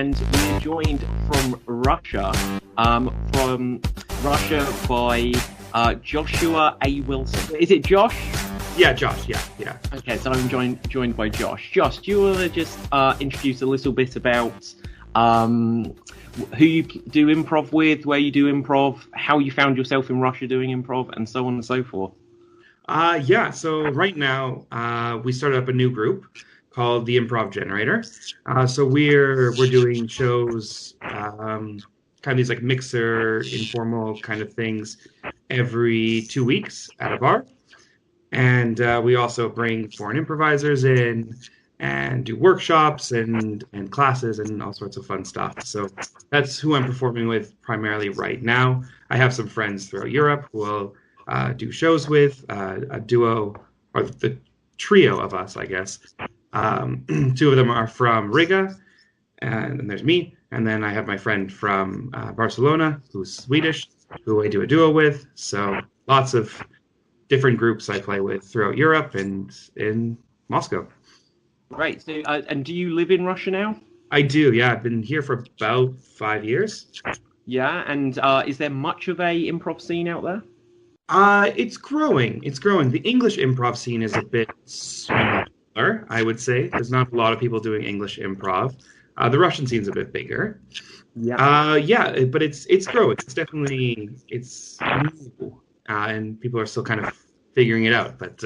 and we're joined from Russia, by Joshua A. Wilson. Is it Josh? Yeah, Josh. Yeah. Okay, so I'm joined by Josh. Josh, do you want to just introduce a little bit about who you do improv with, where you do improv, how you found yourself in Russia doing improv, and so on and so forth? Yeah. So right now, we started up a new group called the Improv Generator. So we're doing shows, kind of these like mixer, informal kind of things every 2 weeks at a bar. And we also bring foreign improvisers in and do workshops and classes and all sorts of fun stuff. So that's who I'm performing with primarily right now. I have some friends throughout Europe who will do shows with, a duo, or the trio of us, I guess. Two of them are from Riga, and then there's me. And then I have my friend from Barcelona, who's Swedish, who I do a duo with. So lots of different groups I play with throughout Europe and in Moscow. Right. So, and do you live in Russia now? I do, yeah. I've been here for about 5 years. Yeah, and is there much of a improv scene out there? It's growing. The English improv scene is a bit smaller, I would say. There's not a lot of people doing English improv. The Russian scene's a bit bigger. Yeah. But it's growing. It's new. And people are still kind of figuring it out. But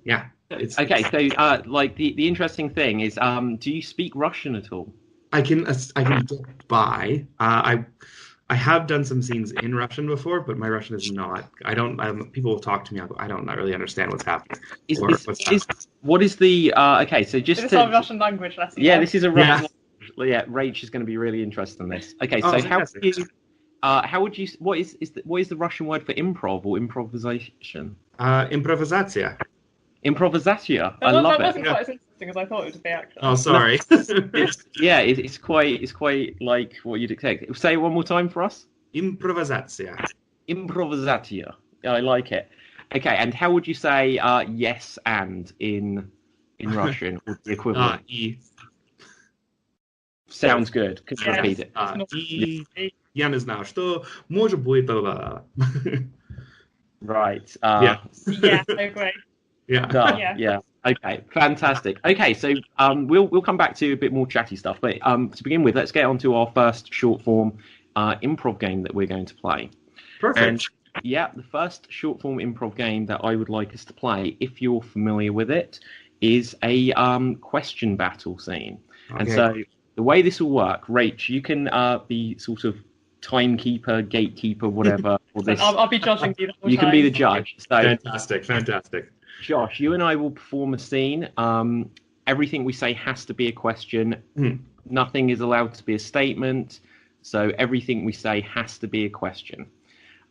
yeah. Okay, so like the interesting thing is, do you speak Russian at all? I can get by. I have done some scenes in Russian before, but my Russian is not. I don't. People will talk to me. I don't really understand what's happening. What is the? Okay, so just this is our Russian language lesson. Yeah, this is a Russian. Yeah, Rach is going to be really interested in this. Okay, so how would you? What is the Russian word for improv or improvisation? Improvizacja. Improvizacja. I love it. That wasn't quite as interesting as I thought it would be, actually. Oh, sorry. It's quite like what you'd expect. Say it one more time for us. Improvizacja. Improvizacja. I like it. Okay, and how would you say yes and in Russian, or the equivalent? Sounds good. Could you repeat it? Я не знаю, что может быть. Right. Yeah, I agree. Yeah. Okay, fantastic. Okay, so we'll come back to a bit more chatty stuff, but to begin with, let's get on to our first short form improv game that we're going to play. Perfect. And the first short form improv game that I would like us to play, if you're familiar with it, is a question battle scene. Okay. And so the way this will work, Rach, you can be sort of timekeeper, gatekeeper, whatever. For this. I'll be judging you. You can be the judge. So, Fantastic. Josh, you and I will perform a scene. Everything we say has to be a question. Nothing is allowed to be a statement. So everything we say has to be a question.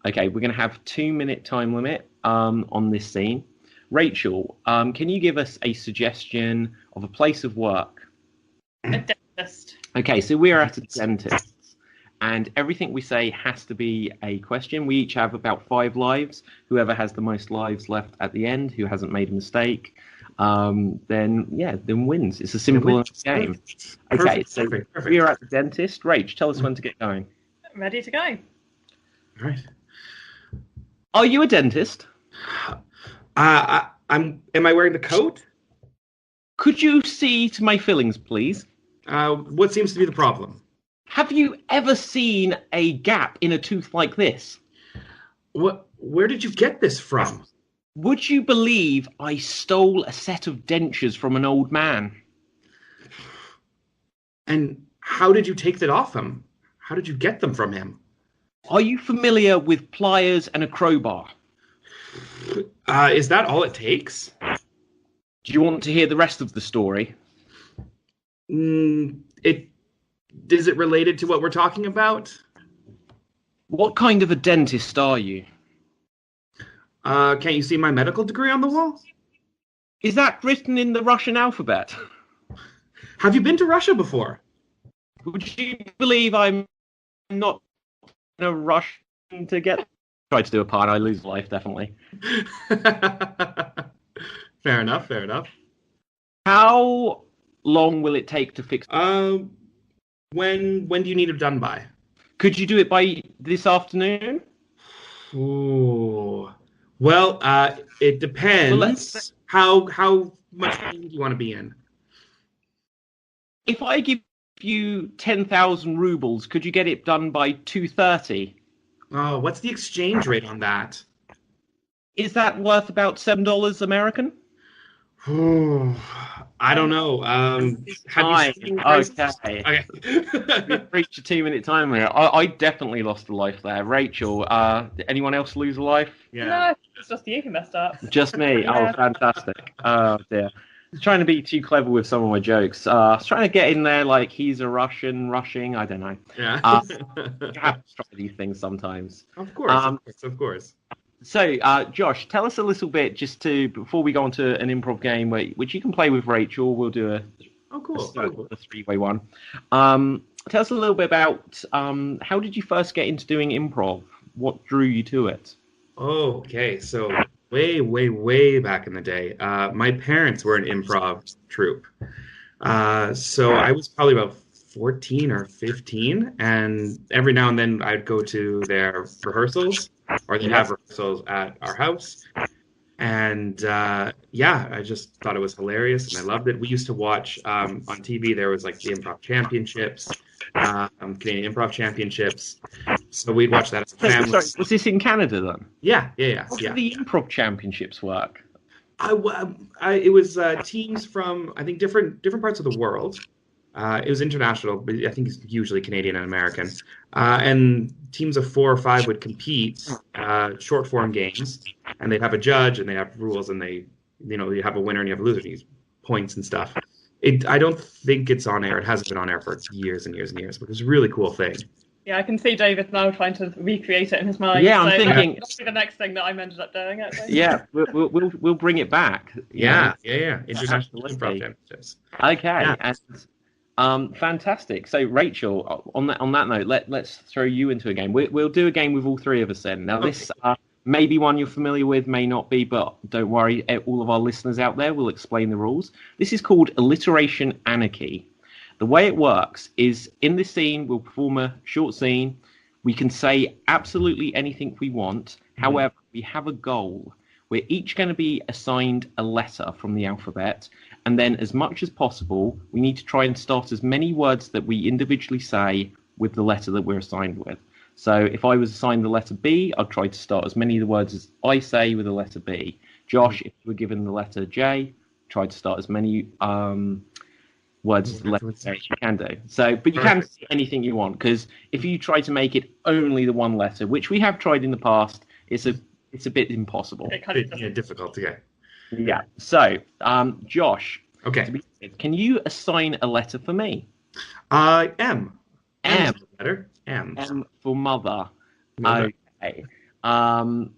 Okay, we're going to have 2-minute time limit on this scene. Rachel, can you give us a suggestion of a place of work? A dentist. Okay, so we're at a dentist. And everything we say has to be a question. We each have about 5 lives. Whoever has the most lives left at the end, who hasn't made a mistake, then wins. It's a simple enough game. Okay, perfect. We are at the dentist. Rach, tell us when to get going. I'm ready to go. All right. Are you a dentist? Am I wearing the coat? Could you see to my fillings, please? What seems to be the problem? Have you ever seen a gap in a tooth like this? Where did you get this from? Would you believe I stole a set of dentures from an old man? And how did you take that off him? How did you get them from him? Are you familiar with pliers and a crowbar? Is that all it takes? Do you want to hear the rest of the story? Is it related to what we're talking about? What kind of a dentist are you? Can't you see my medical degree on the wall? Is that written in the Russian alphabet? Have you been to Russia before? Would you believe I'm not in a rush to get... Try to do a part, I lose life, definitely. Fair enough. How long will it take to fix... When do you need it done by? Could you do it by this afternoon? Ooh. Well, it Well, depends. How much pain do you want to be in? if I give you 10,000 rubles, could you get it done by 2:30? Oh, what's the exchange rate on that? Is that worth about $7 American? Ooh, I don't know. Have you seen the prices? Okay. Okay. We've reached a 2-minute time limit. I definitely lost a life there. Rachel, did anyone else lose a life? Yeah. No, it's just you who messed up. Just me. Yeah. Oh, fantastic. Oh, dear. I was trying to be too clever with some of my jokes. I was trying to get in there like he's a rushing. I don't know. Yeah. You have to try these things sometimes. Of course, of course. So, Josh, tell us a little bit before we go on to an improv game, which you can play with Rachel. We'll do a Cool. a three-way one. Tell us a little bit about how did you first get into doing improv? What drew you to it? Oh, okay. So way back in the day, my parents were an improv troupe. So I was probably about 14 or 15, and every now and then I'd go to their rehearsals, or they'd have rehearsals at our house. And I just thought it was hilarious, and I loved it. We used to watch on TV. There was like the Improv Championships, Canadian Improv Championships. So we'd watch that as a family. Sorry, was this in Canada then? Yeah. How do the Improv Championships work? It was teams from, I think, different parts of the world. It was international, but I think it's usually Canadian and American. And teams of 4 or 5 would compete, short form games, and they'd have a judge and they have rules, and you have a winner and you have a loser, and you use points and stuff. I don't think it's on air. It hasn't been on air for years and years and years, but it's a really cool thing. Yeah, I can see David now trying to recreate it in his mind. Yeah, I'm thinking that'll be the next thing that I'm ended up doing. Actually. Yeah, we'll bring it back. Yeah. International Improv Championships. Okay, and fantastic. So, Rachel, on that note, let's throw you into a game. We'll do a game with all 3 of us then. Now, this may be one you're familiar with, may not be, but don't worry. All of our listeners out there will explain the rules. This is called alliteration anarchy. The way it works is in this scene, we'll perform a short scene. We can say absolutely anything we want. However, we have a goal. We're each going to be assigned a letter from the alphabet. And then as much as possible, we need to try and start as many words that we individually say with the letter that we're assigned with. So if I was assigned the letter B, I'd try to start as many of the words as I say with the letter B. Josh, if you were given the letter J, try to start as many words as the letter J as you can do. So, but you can say anything you want, because if you try to make it only the one letter, which we have tried in the past, it's a bit impossible. It kind of Difficult to get. Yeah. So, Josh. Okay. Can you assign a letter for me? M. M. Letter M. M for mother. Mother. Okay.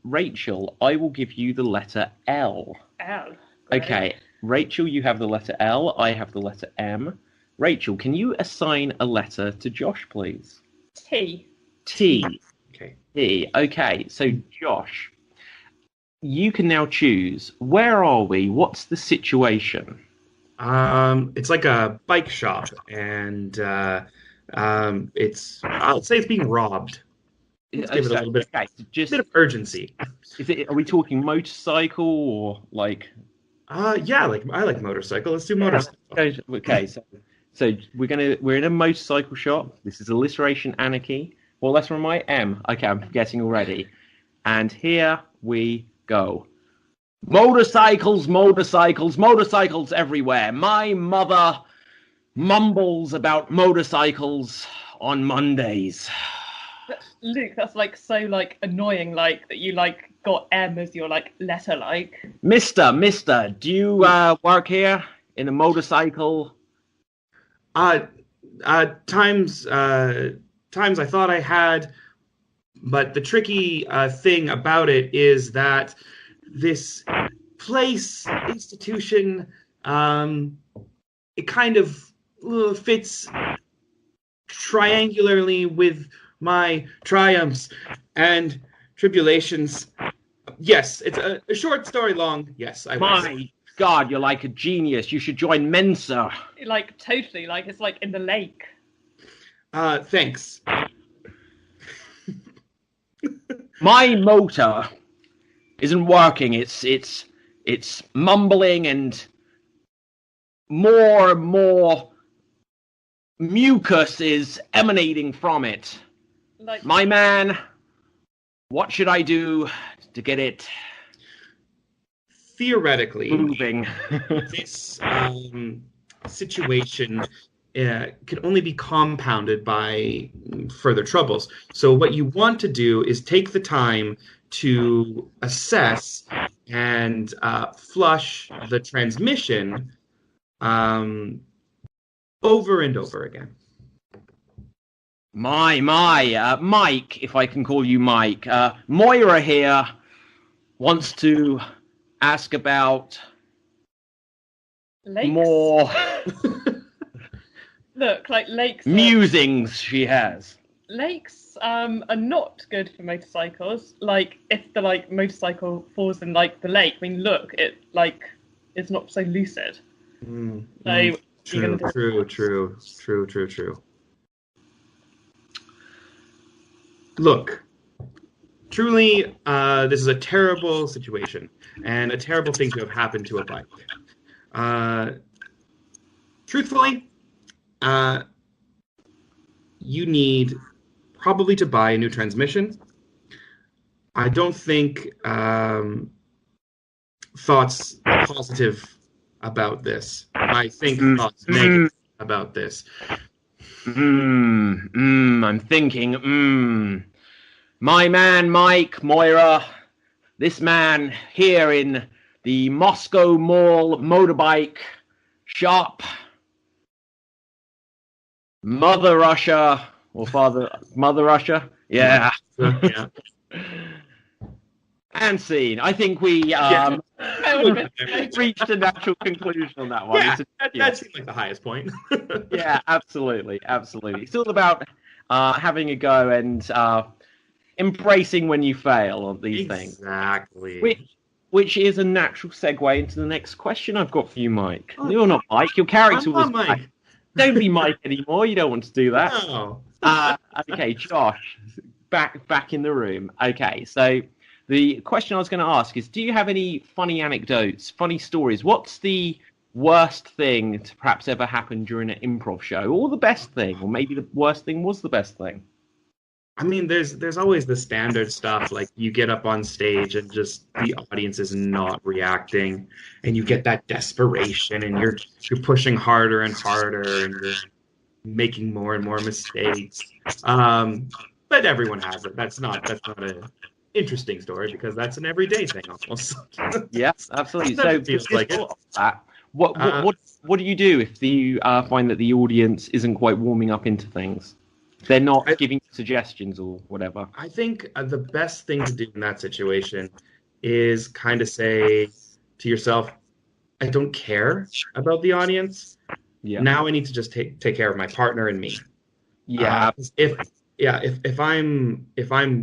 Rachel, I will give you the letter L. L. Okay. Rachel, you have the letter L. I have the letter M. Rachel, can you assign a letter to Josh, please? T. T. Okay. T. Okay. So, Josh, you can now choose. Where are we? What's the situation? It's like a bike shop, and I'll say it's being robbed. Let's give it a little bit, just bit of urgency. Are we talking motorcycle or like? Yeah, I like motorcycle. Let's do motorcycle. Okay, so we're in a motorcycle shop. This is alliteration anarchy. What letter am I? M. Okay, I'm forgetting already. And here we go. Motorcycles everywhere. My mother mumbles about motorcycles on Mondays. Luke, that's so annoying, that you got M as your letter. Mister, do you work here in a motorcycle? Times I thought I had, but the tricky thing about it is that this institution, it kind of fits triangularly with my triumphs and tribulations. Yes, it's a short story long. Yes, I was. My God, you're like a genius. You should join Mensa. Totally, it's in the lake. Thanks. My motor isn't working. It's mumbling and more mucus is emanating from it. Like, My man, what should I do to get it Theoretically, moving? this situation can only be compounded by further troubles. So what you want to do is take the time to assess and flush the transmission over and over again. Mike, if I can call you Mike. Moira here wants to ask about lakes. more Look, like lakes. musings she has. Lakes are not good for motorcycles. Like, if the motorcycle falls in the lake, I mean, look, it it's not so lucid. So True. Look, truly, this is a terrible situation and a terrible thing to have happened to a bike. Truthfully, you need probably to buy a new transmission. I don't think thoughts positive about this. I think thoughts negative about this. I'm thinking, my man Mike, Moira, this man here in the Moscow Mall motorbike shop, Mother Russia, or Mother Russia? Yeah. Yeah. And scene. I think we reached a natural conclusion on that one. Yeah, that seemed like the highest point. Yeah, absolutely. It's all about having a go and embracing when you fail on these things. Exactly. Which is a natural segue into the next question I've got for you, Mike. You're not Mike. Your character was Mike. Don't be Mike anymore. You don't want to do that. No. Okay, Josh, back in the room. Okay, so the question I was going to ask is, do you have any funny anecdotes, funny stories? What's the worst thing to perhaps ever happen during an improv show, or the best thing, or maybe the worst thing was the best thing? I mean, there's always the standard stuff, like you get up on stage and just the audience is not reacting, and you get that desperation, and you're pushing harder and harder, and you're making more and more mistakes. But everyone has it. That's not a interesting story because that's an everyday thing almost. Yes, absolutely. So feels like it. What do you do if you find that the audience isn't quite warming up into things? They're not giving suggestions or whatever. I think the best thing to do in that situation is kind of say to yourself, I don't care about the audience. Yeah. Now I need to just take care of my partner and me. Yeah. If I'm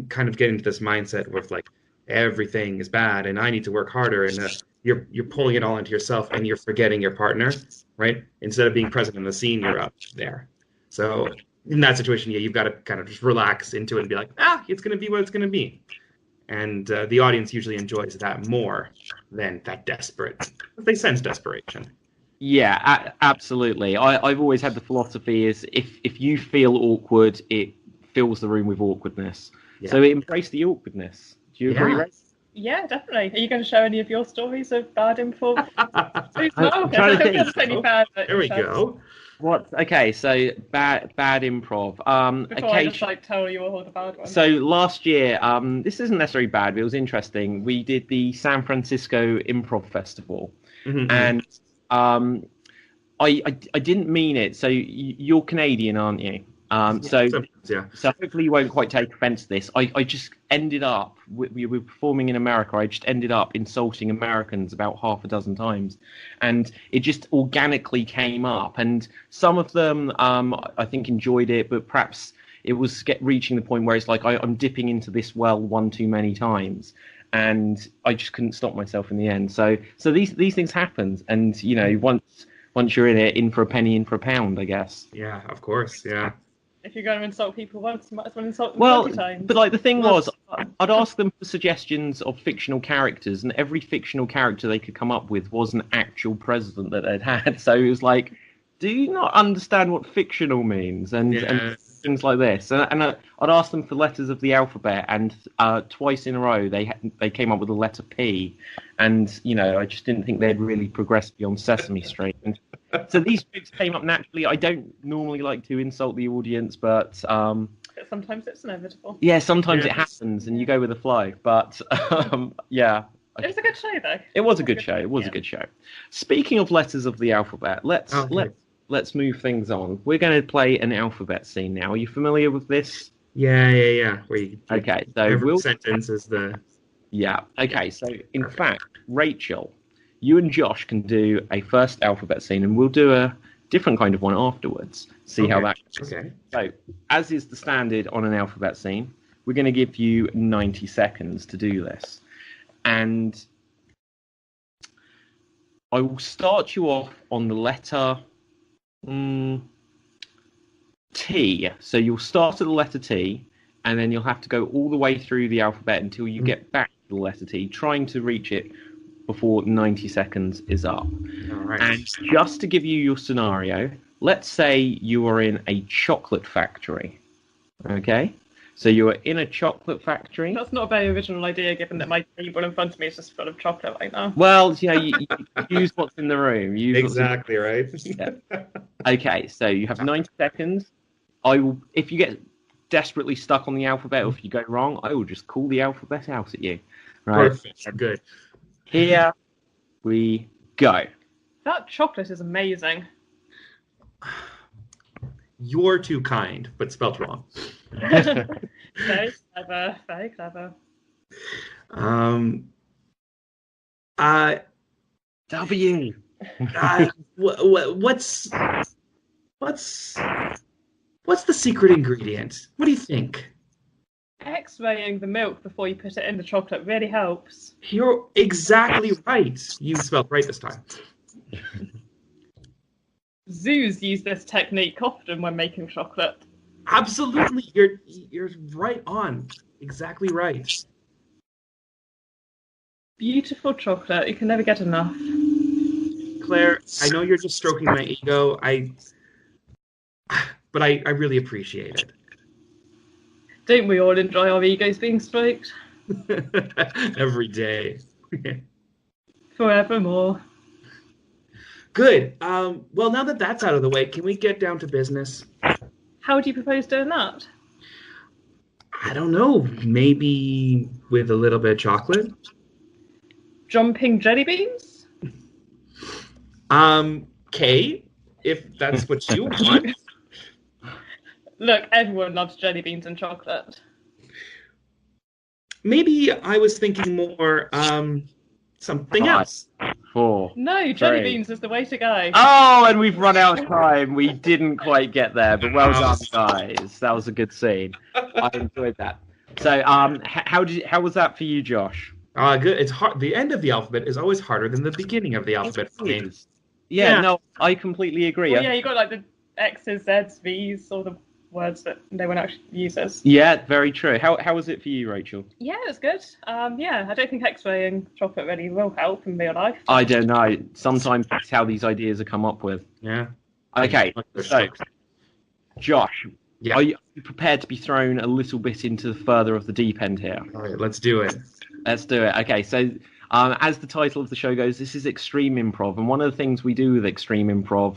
kind of getting to this mindset where like everything is bad and I need to work harder, and you're pulling it all into yourself and you're forgetting your partner, right? Instead of being present in the scene, you're up there. So in that situation, you've got to kind of just relax into it and be like, it's going to be what it's going to be. And the audience usually enjoys that more than that desperate. They sense desperation. Yeah, absolutely. I've always had the philosophy is if you feel awkward, it fills the room with awkwardness. Yeah. So embrace the awkwardness. Do you agree, Ray? Yeah, definitely. Are you going to share any of your stories of bad improv? There we go. What? Okay, so bad improv. Before I just tell you all the bad ones. So last year, this isn't necessarily bad, but it was interesting. We did the San Francisco Improv Festival, and I didn't mean it. So you're Canadian, aren't you? So hopefully you won't quite take offense to this. I just ended up, we were performing in America, I just ended up insulting Americans about half a dozen times. And it just organically came up. And some of them, I think, enjoyed it, but perhaps it was reaching the point where it's like I'm dipping into this well one too many times. And I just couldn't stop myself in the end. So these things happen. And, once you're in it, in for a penny, in for a pound, I guess. Yeah, of course, yeah. If you're going to insult people once, you might as well insult them Well, 20 times. but like the thing was, I'd ask them for suggestions of fictional characters, and every fictional character they could come up with was an actual president that they'd had. So it was like, do you not understand what fictional means? And things like this. And I'd ask them for letters of the alphabet, and twice in a row they came up with the letter P, and I just didn't think they'd really progressed beyond Sesame Street. And so these jokes came up naturally. I don't normally like to insult the audience, but sometimes it's inevitable. Yeah, sometimes it happens, and you go with the flow. But yeah, it was a good show, though. It was a good show. It was a good show. Speaking of letters of the alphabet, let's move things on. We're going to play an alphabet scene now. Are you familiar with this? Yeah. Okay, so every sentence is the. Yeah. Okay, so in fact, Rachel, you and Josh can do a first alphabet scene, and we'll do a different kind of one afterwards. See how that goes. Okay. So, as is the standard on an alphabet scene, we're going to give you 90 seconds to do this. And I will start you off on the letter T. So you'll start at the letter T, and then you'll have to go all the way through the alphabet until you get back to the letter T, trying to reach it before 90 seconds is up. All right. And just to give you your scenario, let's say you are in a chocolate factory. Okay? So you are in a chocolate factory. That's not a very original idea, given that my table in front of me is just full of chocolate right now. Well, you use what's in the room. Exactly, right? Yeah. Okay, so you have 90 seconds. If you get desperately stuck on the alphabet, or if you go wrong, I will just call the alphabet out at you. Right? Perfect. Good. Here we go. That chocolate is amazing. You're too kind, but spelt wrong. Very clever. Very clever. W. What's the secret ingredient? What do you think? X-raying the milk before you put it in the chocolate really helps. You're exactly right. You spelled right this time. Zoos use this technique often when making chocolate. Absolutely, you're right on. Exactly right. Beautiful chocolate. You can never get enough. Claire, I know you're just stroking my ego. But I really appreciate it. Don't we all enjoy our egos being stroked? Every day. Forevermore. Good. Well, now that that's out of the way, can we get down to business? How do you propose doing that? I don't know. Maybe with a little bit of chocolate? Jumping jelly beans? Kay, if that's what you want. Look, everyone loves jelly beans and chocolate. Maybe I was thinking more, something else. 4. No, jelly 3. beans is the way to go. Oh, and we've run out of time. We didn't quite get there, but well done, guys. That was a good scene. I enjoyed that. So, how was that for you, Josh? Good. It's hard. The end of the alphabet is always harder than the beginning of the alphabet for me. Yeah, no, I completely agree. Well, yeah, you got like the X's, Z's, V's, all the words that no one actually uses. Yeah, very true. How was it for you, Rachel? Yeah, it was good. Yeah, I don't think X-raying chocolate really will help in real life. I don't know. Sometimes that's how these ideas are come up with. Yeah. Okay, so, Josh, yeah. Are you prepared to be thrown a little bit into the further of the deep end here? All right, let's do it. Let's do it. Okay, so as the title of the show goes, this is Extreme Improv, and one of the things we do with Extreme Improv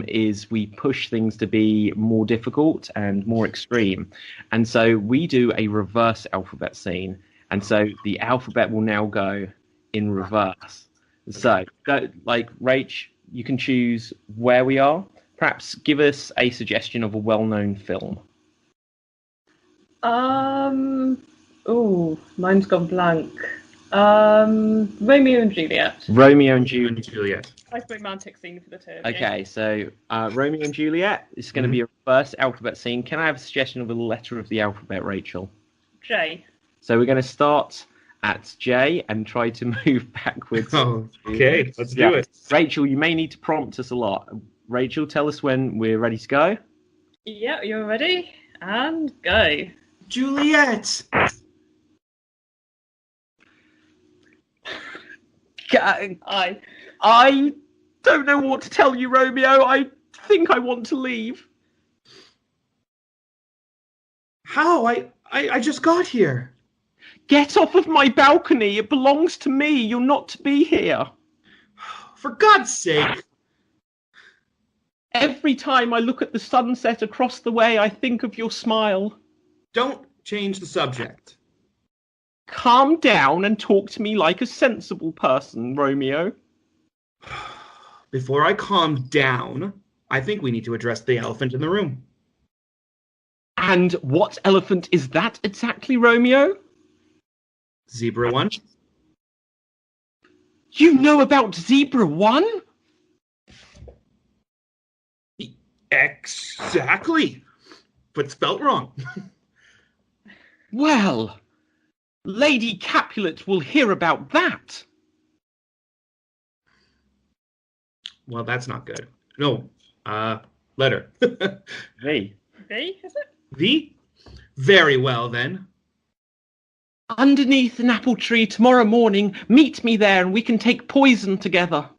is we push things to be more difficult and more extreme. And so we do a reverse alphabet scene. And so the alphabet will now go in reverse. So, Rach, you can choose where we are. Perhaps give us a suggestion of a well-known film. Mine's gone blank. Romeo and Juliet. Romeo and Juliet. Nice romantic scene for the two. Okay, so Romeo and Juliet is going to be a reverse alphabet scene. Can I have a suggestion of a letter of the alphabet, Rachel? J. So we're going to start at J and try to move backwards. Okay, let's do it. Rachel, you may need to prompt us a lot. Rachel, tell us when we're ready to go. Yeah, you're ready? And go. Juliet! I don't know what to tell you, Romeo. I think I want to leave. How? I just got here. Get off of my balcony. It belongs to me. You're not to be here. For God's sake. Every time I look at the sunset across the way, I think of your smile. Don't change the subject. Calm down and talk to me like a sensible person, Romeo. Before I calm down, I think we need to address the elephant in the room. And what elephant is that exactly, Romeo? Zebra 1. You know about Zebra 1? Exactly. But spelt wrong. Well, Lady Capulet will hear about that. Well, that's not good. No. Letter. V. V, is it? V? Very well, then. Underneath an apple tree tomorrow morning, meet me there and we can take poison together.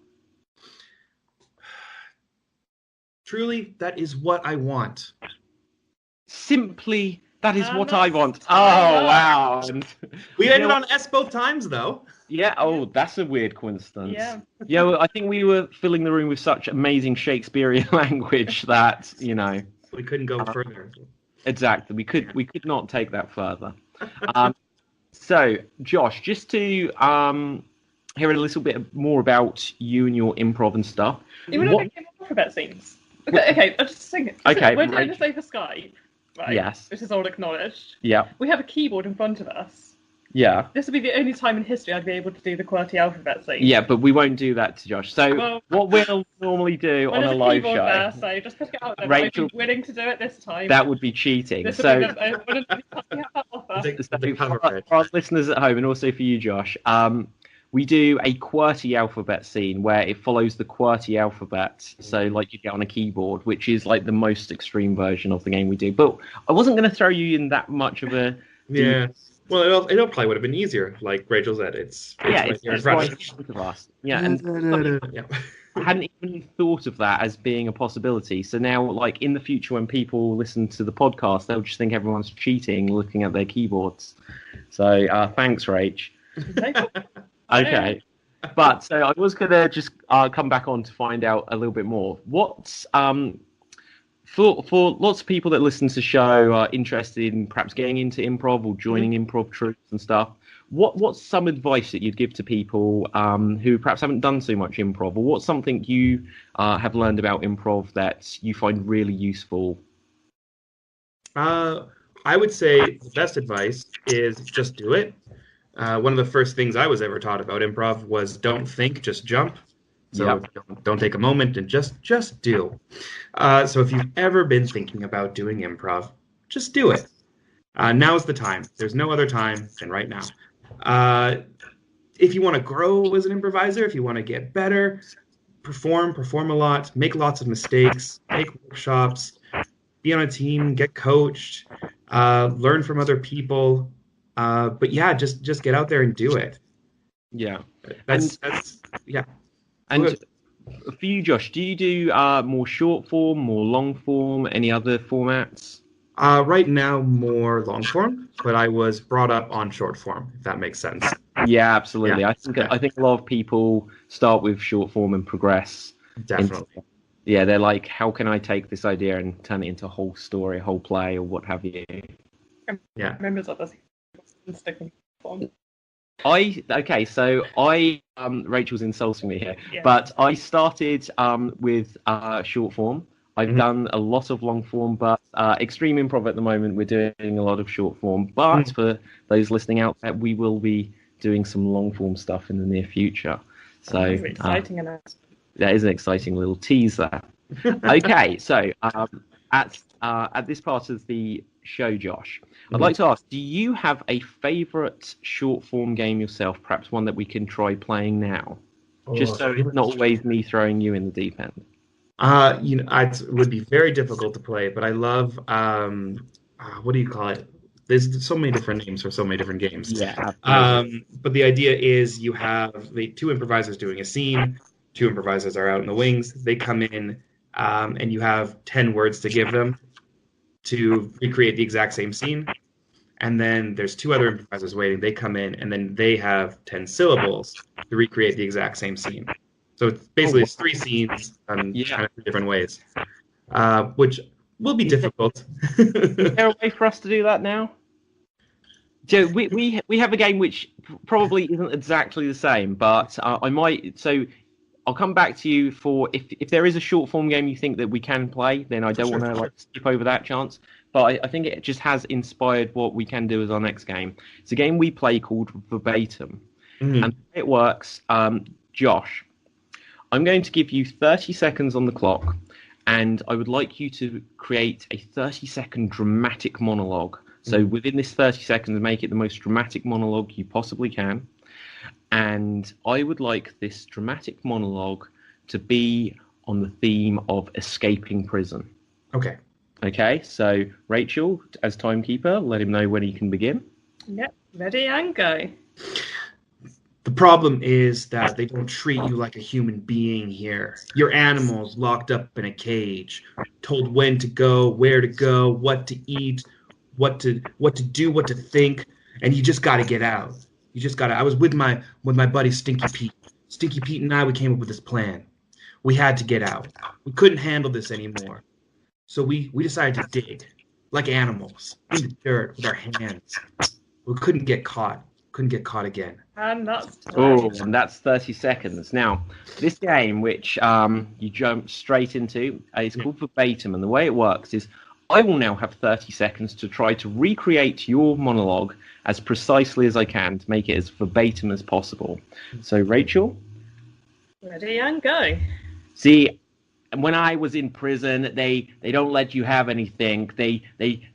Truly, that is what I want. Simply, that is what I want. Oh, time wow. We ended on S both times, though. Yeah, oh, that's a weird coincidence. Yeah. Yeah, well, I think we were filling the room with such amazing Shakespearean language that, you know. We couldn't go further. Exactly. We could not take that further. So, Josh, just to hear a little bit more about you and your improv and stuff. You want to do alphabet scenes? Okay, I'll just sing it. Okay, We're doing this over Skype, right? Yes. This is all acknowledged. Yeah. We have a keyboard in front of us. Yeah. This will be the only time in history I'd be able to do the QWERTY alphabet scene. Yeah, but we won't do that to Josh. So what we'll normally do on a live show... There, so just put it out there. Rachel, I'd be willing to do it this time. That would be cheating. This so for our listeners at home, and also for you, Josh, we do a QWERTY alphabet scene where it follows the QWERTY alphabet. So like you get on a keyboard, which is like the most extreme version of the game we do. But I wasn't going to throw you in that much of a... Yeah. Well, it probably would have been easier, like Rachel said. It's right in front of us. Yeah, and I hadn't even thought of that as being a possibility. So now, like in the future, when people listen to the podcast, they'll just think everyone's cheating, looking at their keyboards. So thanks, Rach. Okay, but so I was gonna just come back on to find out a little bit more. What's For lots of people that listen to the show are interested in perhaps getting into improv or joining improv troops and stuff, what's some advice that you'd give to people who perhaps haven't done so much improv, or what's something you have learned about improv that you find really useful? I would say the best advice is just do it. One of the first things I was ever taught about improv was don't think, just jump. So don't take a moment and just do. So if you've ever been thinking about doing improv, just do it. Now's the time. There's no other time than right now. If you want to grow as an improviser, if you want to get better, perform a lot, make lots of mistakes, take workshops, be on a team, get coached, learn from other people. But yeah, just get out there and do it. Yeah. That's yeah. And for you, Josh, do you do more short form, more long form, any other formats? Right now, more long form, but I was brought up on short form, if that makes sense. Yeah, absolutely. Yeah. I think a lot of people start with short form and progress. Definitely. They're like, how can I take this idea and turn it into a whole story, a whole play, or what have you? Yeah. Members of us sticking form. Rachel's insulting me here, Yeah. but I started with short form. I've done a lot of long form, but Extreme Improv at the moment, we're doing a lot of short form. But for those listening out there, we will be doing some long form stuff in the near future. So That's exciting announcement. That is an exciting little teaser. Okay, so at this part of the show, Josh, I'd like to ask, do you have a favourite short form game yourself, perhaps one that we can try playing now? Just so it's not always me throwing you in the deep end. It would be very difficult to play, but I love what do you call it? There's so many different names for so many different games. Yeah. But the idea is you have the two improvisers doing a scene. Two improvisers are out in the wings. They come in, and you have 10 words to give them to recreate the exact same scene. And then there's two other improvisers waiting. They come in, and then they have 10 syllables to recreate the exact same scene. So it's basically it's 3 scenes done kind of 3 different ways, which will be difficult. Is there a way for us to do that now? Joe, we have a game which probably isn't exactly the same, but I might. So I'll come back to you for if there is a short form game you think that we can play, then I don't want to skip over that chance. But I think it just has inspired what we can do as our next game. It's a game we play called Verbatim, and the way it works. Josh, I'm going to give you 30 seconds on the clock, and I would like you to create a 30-second dramatic monologue. So within this 30 seconds, make it the most dramatic monologue you possibly can. And I would like this dramatic monologue to be on the theme of escaping prison. Okay. Okay, so Rachel, as timekeeper, let him know when he can begin. Yep, ready and go. The problem is that they don't treat you like a human being here. You're animals locked up in a cage, told when to go, where to go, what to eat, what to do, what to think, and you just got to get out. You just got to. I was with my buddy Stinky Pete. Stinky Pete and I, we came up with this plan. We had to get out. We couldn't handle this anymore. So we decided to dig like animals in the dirt with our hands. We couldn't get caught. Couldn't get caught again. And that's and that's 30 seconds. Now, this game, which you jump straight into, is called Verbatim, and the way it works is I will now have 30 seconds to try to recreate your monologue as precisely as I can to make it as verbatim as possible. So, Rachel? Ready and go. See, when I was in prison, they don't let you have anything. They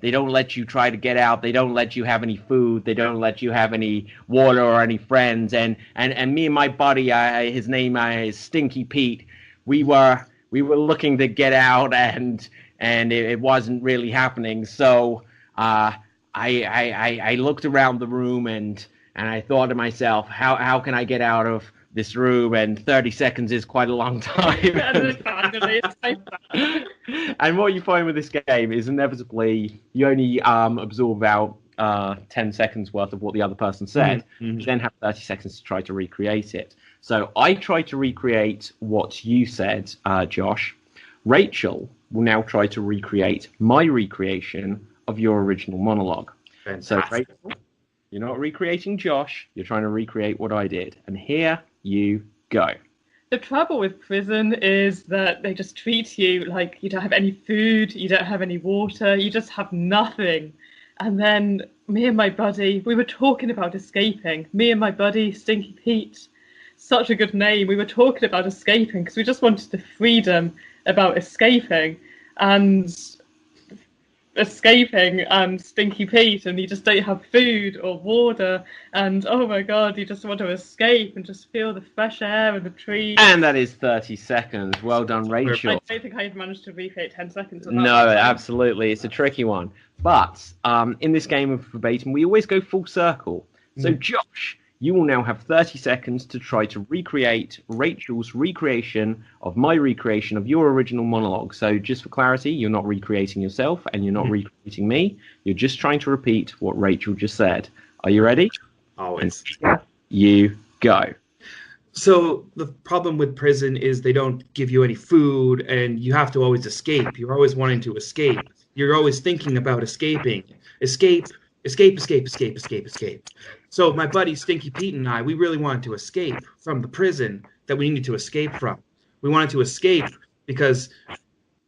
don't let you try to get out. They don't let you have any food. They don't let you have any water or any friends. And me and my buddy, his name is Stinky Pete. We were looking to get out, and it wasn't really happening. So I looked around the room and I thought to myself, how can I get out of this room? And 30 seconds is quite a long time. And what you find with this game is inevitably you only absorb about 10 seconds worth of what the other person said. You then have 30 seconds to try to recreate it. So I tried to recreate what you said, Josh. Rachel will now try to recreate my recreation of your original monologue. Fantastic. So Rachel, you're not recreating Josh, you're trying to recreate what I did. And here you go. The trouble with prison is that they just treat you like you don't have any food, you don't have any water, you just have nothing. And then me and my buddy, we were talking about escaping. Me and my buddy, Stinky Pete, such a good name. We were talking about escaping because we just wanted the freedom about escaping. And Stinky Pete, and you just don't have food or water, and oh my god, you just want to escape and just feel the fresh air and the trees. And that is 30 seconds. Well done, Rachel. I don't think I've managed to recreate 10 seconds. No, absolutely. It's a tricky one. But in this game of Verbatim, we always go full circle. So, Josh, you will now have 30 seconds to try to recreate Rachel's recreation of my recreation of your original monologue. So just for clarity, you're not recreating yourself and you're not recreating me. You're just trying to repeat what Rachel just said. Are you ready? Always. And you go. So the problem with prison is they don't give you any food and you have to always escape. You're always wanting to escape. You're always thinking about escaping. Escape. So my buddy Stinky Pete and I, we really wanted to escape from the prison that we needed to escape from. We wanted to escape because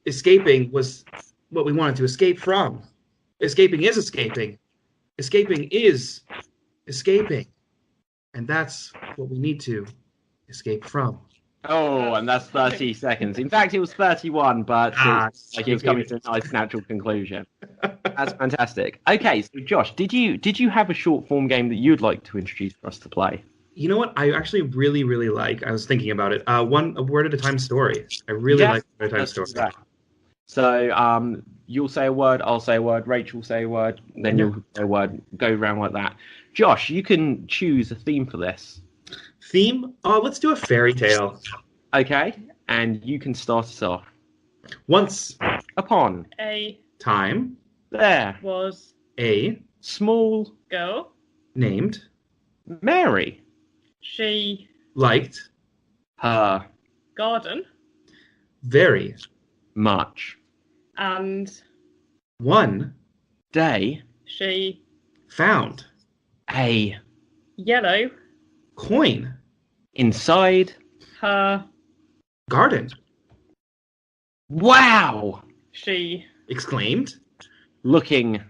escaping was what we wanted to escape from. Escaping is escaping. Escaping is escaping. And that's what we need to escape from. Oh, and that's 30 seconds. In fact, it was 31, but it was coming to a nice natural conclusion. That's fantastic. Okay, so Josh, did you have a short form game that you'd like to introduce for us to play? You know what? I actually really, really like. I was thinking about it. A word at a time story. I really like a word at a time let's do story. that. So you'll say a word, I'll say a word, Rachel will say a word, then you'll say a word, go around like that. Josh, you can choose a theme for this. Theme? Oh, let's do a fairy tale. Okay, and you can start us off. Once Upon A time, there was a small girl. named Mary She liked her garden very much and one day she found a yellow coin inside. her garden. Wow! she Exclaimed Looking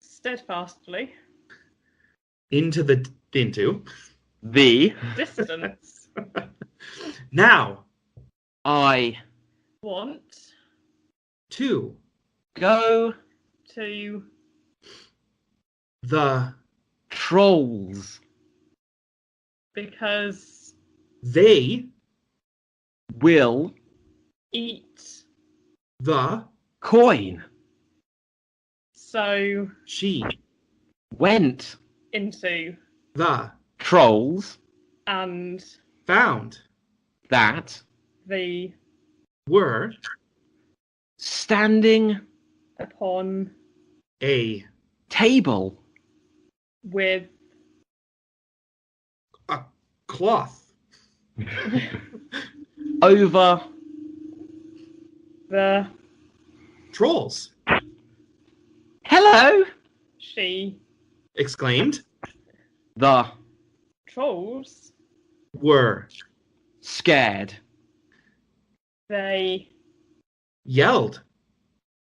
steadfastly into the the distance now I want to go to the trolls because they will eat the coin so she went into the trolls and found that the were standing upon a table with a cloth over the trolls. hello she Exclaimed the trolls were scared they yelled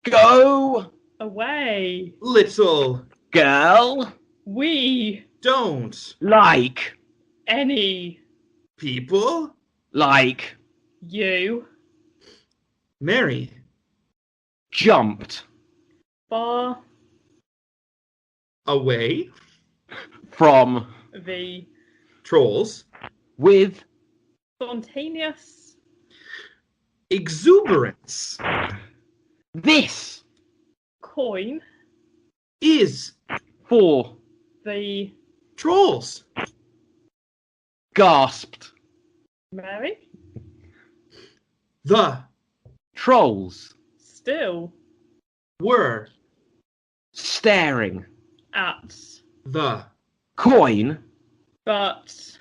go away little girl we don't like any people like you Mary jumped far away from the trolls with spontaneous exuberance this coin is for the trolls. gasped Mary The trolls still were staring at the coin but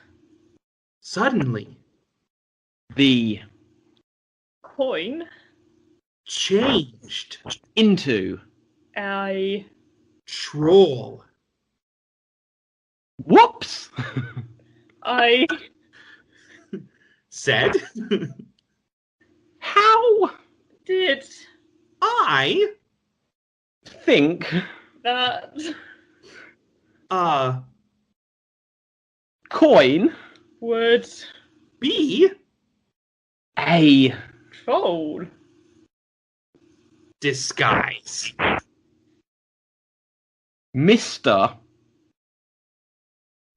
suddenly the coin changed into a troll. whoops I Said how did I think that coin would be a troll disguise. Mr.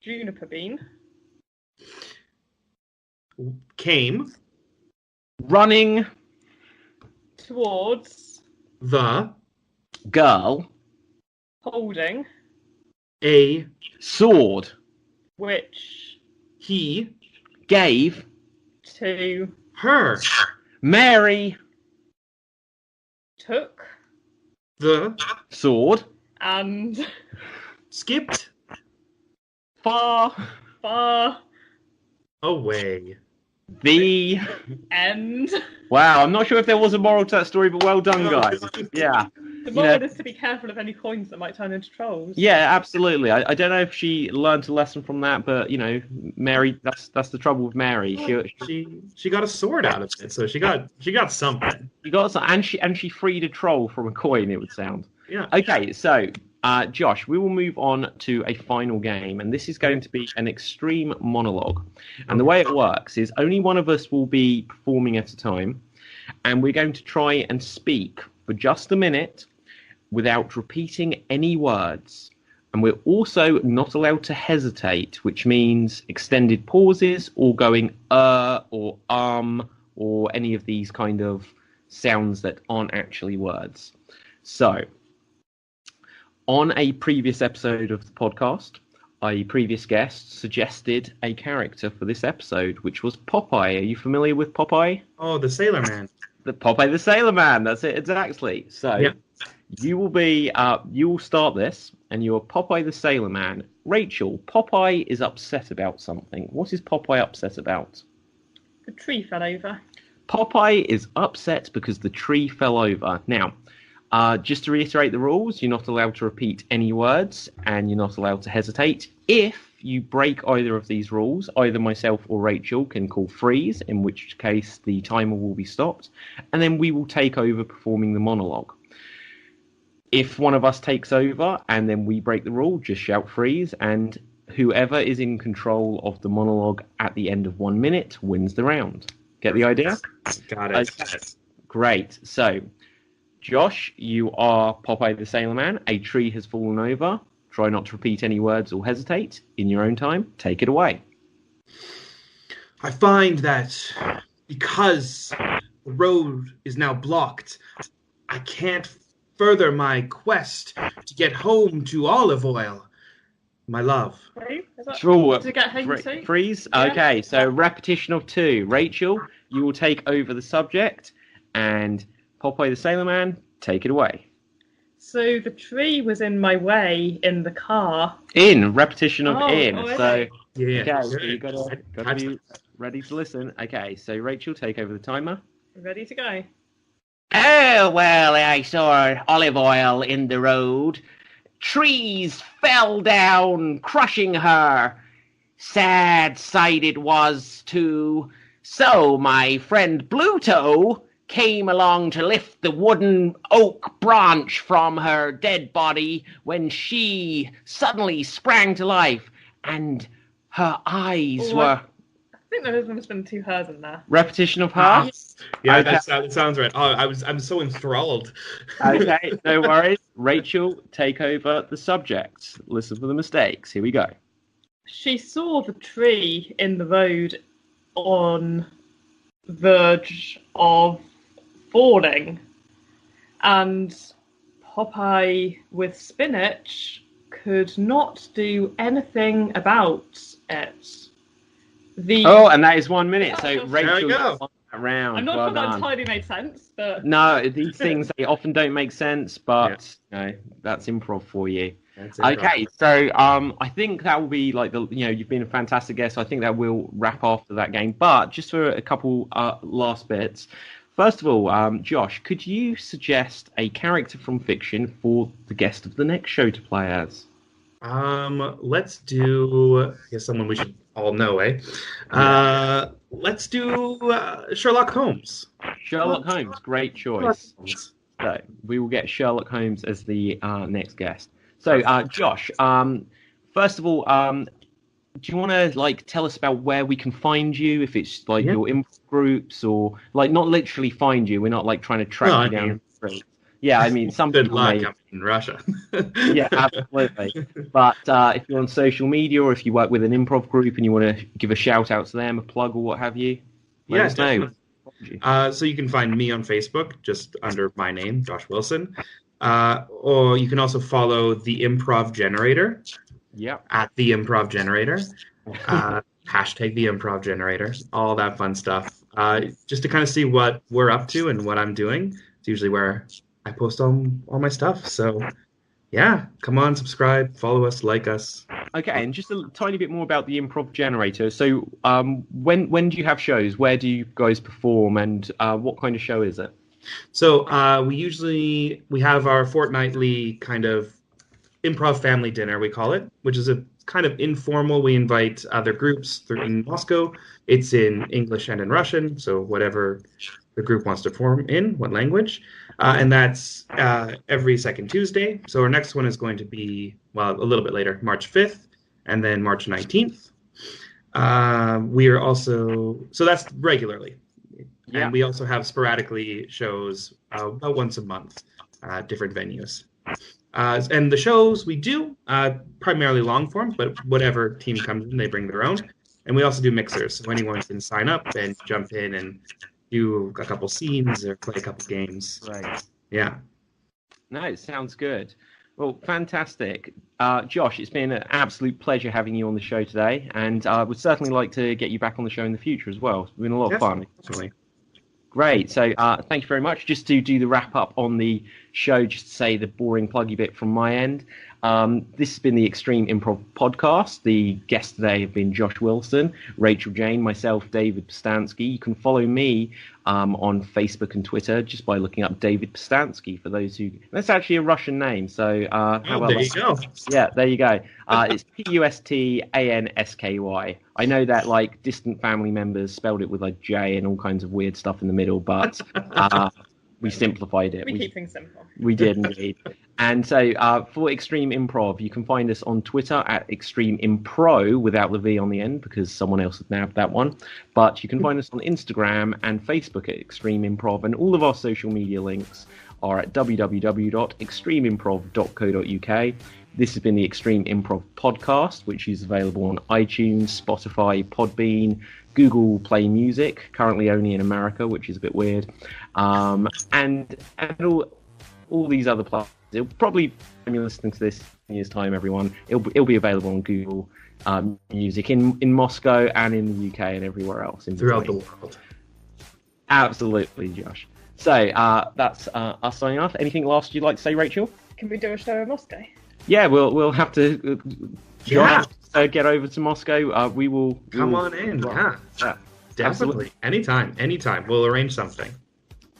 juniper bean Came running towards the girl holding a sword which he gave to her Mary took the sword and skipped far far away. the end. wow, I'm not sure if there was a moral to that story, but well done, guys. Yeah. The You moral know- is to be careful of any coins that might turn into trolls. Yeah, absolutely. I don't know if she learned a lesson from that, but you know, Mary, that's the trouble with Mary. She got a sword out of it, so she got something. She got some, and she freed a troll from a coin, it would sound. Yeah. Okay, so Josh, we will move on to a final game, and this is going to be an extreme monologue. And the way it works is only one of us will be performing at a time, and we're going to try and speak for just a minute without repeating any words. And we're also not allowed to hesitate, which means extended pauses or going or or any of these kind of sounds that aren't actually words. So, on a previous episode of the podcast, a previous guest suggested a character for this episode, which was Popeye. Are you familiar with Popeye? Oh, the Sailor Man. The Popeye the Sailor Man. That's it, exactly. So, yeah. You will start this, and you're Popeye the Sailor Man. Rachel, Popeye is upset about something. What is Popeye upset about? The tree fell over. Popeye is upset because the tree fell over. Now, just to reiterate the rules, you're not allowed to repeat any words, and you're not allowed to hesitate. If you break either of these rules, either myself or Rachel can call freeze, in which case the timer will be stopped, and then we will take over performing the monologue. If one of us takes over and then we break the rule, just shout freeze, and whoever is in control of the monologue at the end of 1 minute wins the round. Get the idea? Got it. Okay. Great. So, Josh, you are Popeye the Sailor Man. A tree has fallen over. Try not to repeat any words or hesitate. In your own time, take it away. I find that because the road is now blocked, I can't further my quest to get home to Olive Oil, my love. Sure. To get home to? Freeze? Yeah. Okay, so repetition of 2. Rachel, you will take over the subject, and Popeye the Sailor Man, take it away. So the tree was in my way in the car. Repetition of in. Okay. So, Yeah. okay, so you gotta be ready to listen. Okay, so Rachel, take over the timer. Ready to go. Oh, well, I saw Olive Oil in the road. Trees fell down, crushing her. Sad sight it was, too. So my friend Bluto came along to lift the wooden oak branch from her dead body when she suddenly sprang to life, and her eyes were... I think there must have been 2 hers in there. Repetition of her? Yeah, Okay. that sounds right. Oh, I'm so enthralled. Okay, no worries. Rachel, take over the subject. Listen for the mistakes. Here we go. She saw the tree in the road on verge of falling, and Popeye with spinach could not do anything about it. And that is 1 minute. So There we Rachel go. won that round. I'm not Well sure that done. entirely made sense, but No, these things, they often don't make sense, but that's improv for you. That's it, Okay, so I think that will be like you've been a fantastic guest. So I think that will wrap after that game. But just for a couple last bits. First of all, Josh, could you suggest a character from fiction for the guest of the next show to play as? Let's do, I guess, someone we should all know, eh? Let's do Sherlock Holmes. Sherlock Holmes, great choice. So we will get Sherlock Holmes as the next guest. So, Josh, first of all, do you want to tell us about where we can find you? If it's your improv groups, or not literally find you. We're not trying to track you down the street. Yeah, I mean, some Good people luck. may... I'm in Russia. Yeah, absolutely. But if you're on social media, or if you work with an improv group and you want to give a shout out to them, a plug or what have you, let us know. So you can find me on Facebook just under my name, Josh Wilson. Or you can also follow the Improv Generator. Yeah. At the Improv Generator. Hashtag the Improv Generator. All that fun stuff. Just to kind of see what we're up to and what I'm doing. It's usually where I post all my stuff. So yeah, come on, subscribe, follow us, like us. Okay, and just a tiny bit more about the Improv Generator. So when do you have shows? Where do you guys perform, and what kind of show is it? So we have our fortnightly kind of improv family dinner, we call it, which is a kind of informal. We invite other groups in Moscow. It's in English and in Russian, so whatever the group wants to form in, what language. And that's every second Tuesday. So our next one is going to be, a little bit later, March 5th, and then March 19th. We are also, so that's regularly. Yeah. And we also have sporadically shows about once a month, different venues. And the shows we do, primarily long form, but whatever team comes in, they bring their own. And we also do mixers, so anyone can sign up and jump in and do a couple scenes or play a couple games. Right. Yeah. No, it sounds good. Well, fantastic. Josh, it's been an absolute pleasure having you on the show today, and I would certainly like to get you back on the show in the future as well. It's been a lot of fun. Definitely. Great. So thank you very much. Just to do the wrap up on the show, just to say the boring pluggy bit from my end. This has been the Extreme Improv Podcast. The guests today have been Josh Wilson, Rachel Jayne, myself, David Pustansky. You can follow me on Facebook and Twitter just by looking up David Pustansky. For those who, that's actually a Russian name. So how about there you go. Yeah, there you go. It's Pustansky. I know that like distant family members spelled it with a J and all kinds of weird stuff in the middle, but we simplified it. We keep things simple. We did indeed. And so for Extreme Improv, you can find us on Twitter at Extreme Impro without the V on the end because someone else has nabbed that one. But you can find us on Instagram and Facebook at Extreme Improv, and all of our social media links are at www.extremeimprov.co.uk. This has been the Extreme Improv Podcast, which is available on iTunes, Spotify, Podbean, Google Play Music, currently only in America, which is a bit weird, and all these other platforms. It'll probably, when you're listening to this in a year's time, everyone, it'll be available on Google Music in Moscow and in the UK and everywhere else. Throughout the world. Absolutely, Josh. So that's us signing off. Anything last you'd like to say, Rachel? Can we do a show in Moscow? Yeah, we'll have to get over to Moscow. We will come on in. Yeah, definitely. Anytime. We'll arrange something.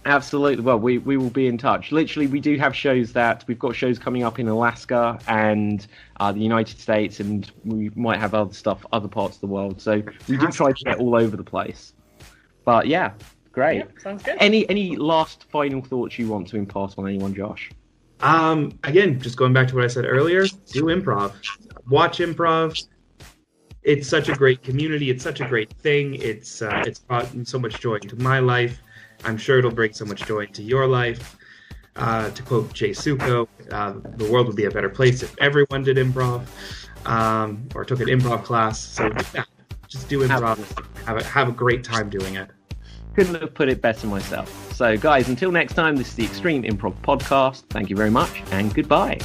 Absolutely. Well, we will be in touch. Literally, we do have shows we've got shows coming up in Alaska and the United States, and we might have other stuff, other parts of the world. So we do try to get all over the place. But yeah, great. Yep, sounds good. Any last final thoughts you want to impart on anyone, Josh? Again, just going back to what I said earlier, do improv. Watch improv. It's such a great community. It's such a great thing. It's brought so much joy into my life. I'm sure it'll bring so much joy into your life. To quote Jay Suko, the world would be a better place if everyone did improv or took an improv class. So yeah, just do improv. Have a great time doing it. Couldn't have put it better myself. So guys, until next time, this is the Extreme Improv Podcast. Thank you very much and goodbye.